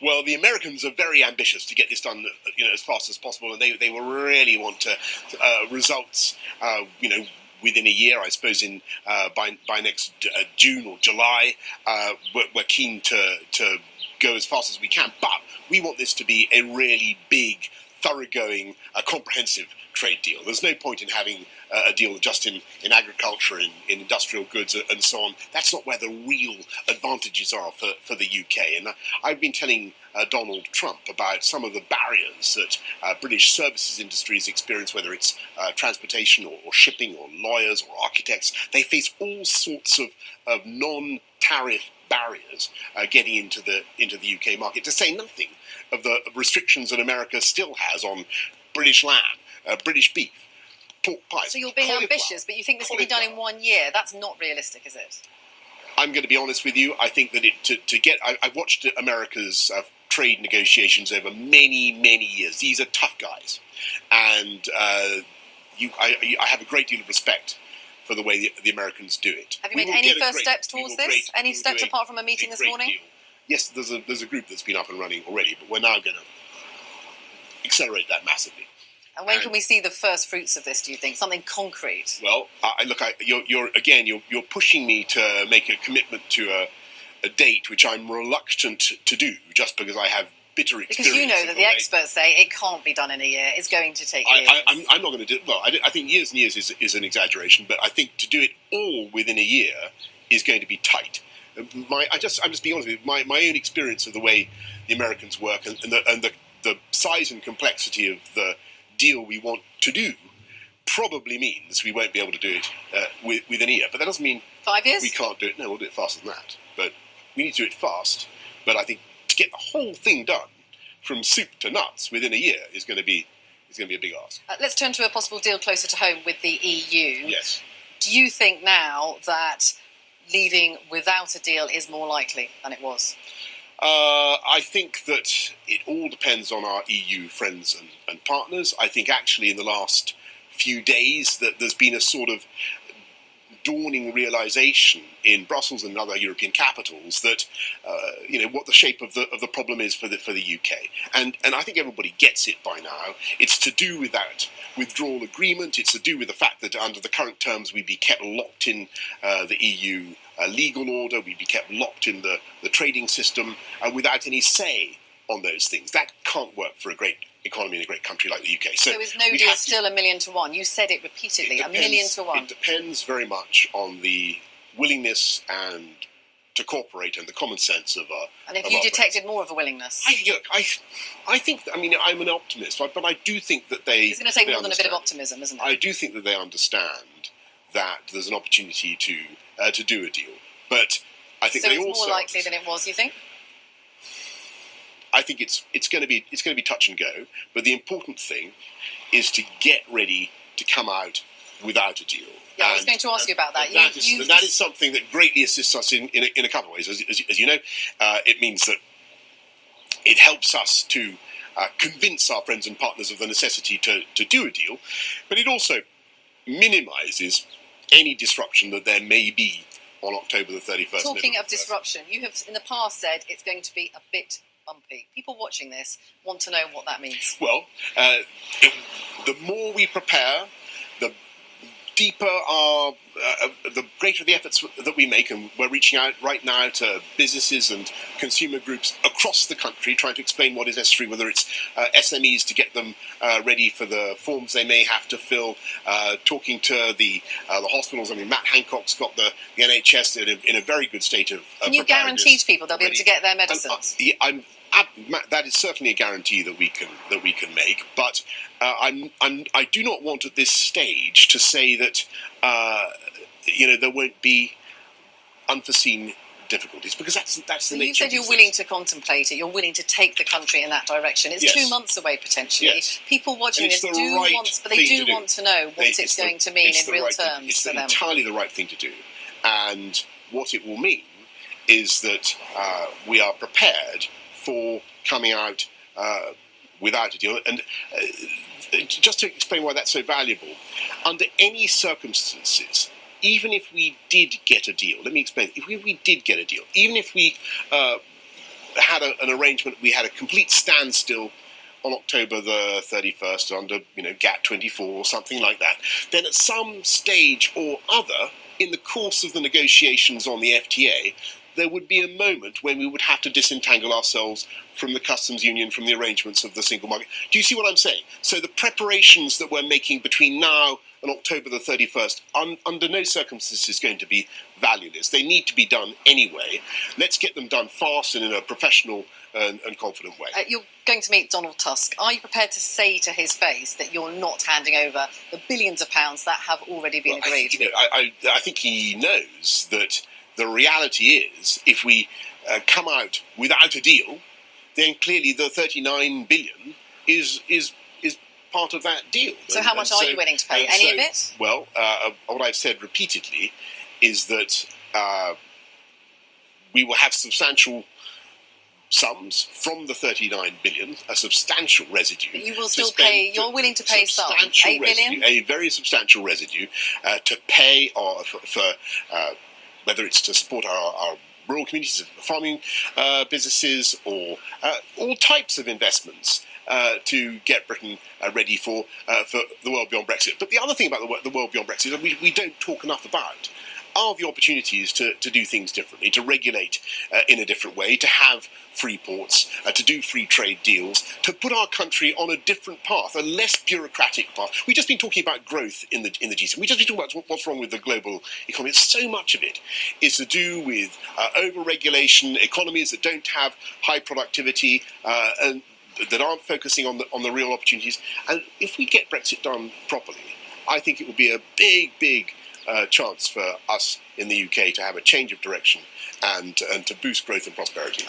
Well, the Americans are very ambitious to get this done, as fast as possible, and they will really want to results, within a year. I suppose by next June or July. We're keen to go as fast as we can, but we want this to be a really big, thoroughgoing, comprehensive trade deal. There's no point in having a deal just in agriculture, in industrial goods, and so on. That's not where the real advantages are for the UK. And I've been telling Donald Trump about some of the barriers that British services industries experience, whether it's transportation or shipping or lawyers or architects. They face all sorts of non-tariff barriers getting into the UK market, to say nothing of the restrictions that America still has on British lamb, British beef, pork pies. So you're being ambitious, but you think this can be done in 1 year? That's not realistic, is it? I'm going to be honest with you. I think that I've watched America's trade negotiations over many, many years. These are tough guys, and I have a great deal of respect for the way the Americans do it. Have you made any first steps towards this? Any steps apart from a meeting this morning? Deal. Yes, there's a group that's been up and running already, but we're now going to accelerate that massively. And when can we see the first fruits of this, do you think? Something concrete? Well, you're pushing me to make a commitment to a date which I'm reluctant to do, just because I have bitter experience. Because you know that the experts say it can't be done in a year. It's going to take years. I'm not going to do it. Well, I think years and years is an exaggeration, but I think to do it all within a year is going to be tight. I'm just being honest with you. My own experience of the way the Americans work and the size and complexity of the deal we want to do probably means we won't be able to do it within a year. But that doesn't mean 5 years we can't do it. No, we'll do it faster than that. But we need to do it fast. But I think to get the whole thing done from soup to nuts within a year is going to be a big ask. Let's turn to a possible deal closer to home with the EU. Yes. Do you think now that leaving without a deal is more likely than it was? I think that it all depends on our EU friends and partners. I think actually in the last few days that there's been a sort of dawning realization in Brussels and other European capitals that what the shape of the problem is for the UK, and I think everybody gets it by now. It's to do with that withdrawal agreement. It's to do with the fact that under the current terms we'd be kept locked in the EU legal order. We'd be kept locked in the trading system without any say on those things. That can't work for a great economy in a great country like the UK. So is no deal still 1,000,000 to 1? You said it repeatedly, 1,000,000 to 1. It depends very much on the willingness and to cooperate and the common sense of our. And if you detected more of a willingness, I think. I mean, I'm an optimist, but I do think that they. It's going to take more than a bit of optimism, isn't it? I do think that they understand that there's an opportunity to do a deal, but I think so they it's also. More likely than it was, you think? I think it's going to be touch and go, but the important thing is to get ready to come out without a deal. Yeah, I was going to ask you about that. That is something that greatly assists us in a couple of ways. As you know, it means that it helps us to convince our friends and partners of the necessity to do a deal, but it also minimises any disruption that there may be on October the 31st. Talking of disruption, you have in the past said it's going to be a bit bumpy. People watching this want to know what that means. Well, the more we prepare, the deeper the greater the efforts that we make, and we're reaching out right now to businesses and consumer groups across the country, trying to explain what is necessary, whether it's SMEs to get them ready for the forms they may have to fill, talking to the hospitals. I mean, Matt Hancock's got the NHS in a very good state of Can you guarantee to people they'll be able to get their medicines? That is certainly a guarantee that we can make, but I do not want at this stage to say that there won't be unforeseen difficulties, because that's the nature. You said you're willing to contemplate it. You're willing to take the country in that direction. It's 2 months away potentially. Yes. People watching this do want to know what it's going to mean in real terms. It's entirely the right thing to do, and what it will mean is that we are prepared for coming out without a deal. And just to explain why that's so valuable, under any circumstances, even if we did get a deal, let me explain, if we did get a deal, even if we had an arrangement, we had a complete standstill on October the 31st under, GATT 24 or something like that, then at some stage or other in the course of the negotiations on the FTA, there would be a moment when we would have to disentangle ourselves from the customs union, from the arrangements of the single market. Do you see what I'm saying? So the preparations that we're making between now and October the 31st, under no circumstances is going to be valueless. They need to be done anyway. Let's get them done fast and in a professional and confident way. You're going to meet Donald Tusk. Are you prepared to say to his face that you're not handing over the billions of pounds that have already been agreed? I think he knows that the reality is, if we come out without a deal, then clearly the 39 billion is part of that deal. So how much are you willing to pay? Any of it? Well, what I've said repeatedly is that we will have substantial sums from the 39 billion, a substantial residue. But you will still pay, you're willing to pay some, 8 billion? A very substantial residue to pay for whether it's to support our rural communities, farming businesses, or all types of investments to get Britain ready for the world beyond Brexit. But the other thing about the world beyond Brexit that we don't talk enough about are the opportunities to do things differently, to regulate in a different way, to have free ports, to do free trade deals, to put our country on a different path, a less bureaucratic path. We've just been talking about growth in the G7. We've just been talking about what's wrong with the global economy. So much of it is to do with over-regulation, economies that don't have high productivity, and that aren't focusing on the real opportunities. And if we get Brexit done properly, I think it will be a big chance for us in the UK to have a change of direction and to boost growth and prosperity.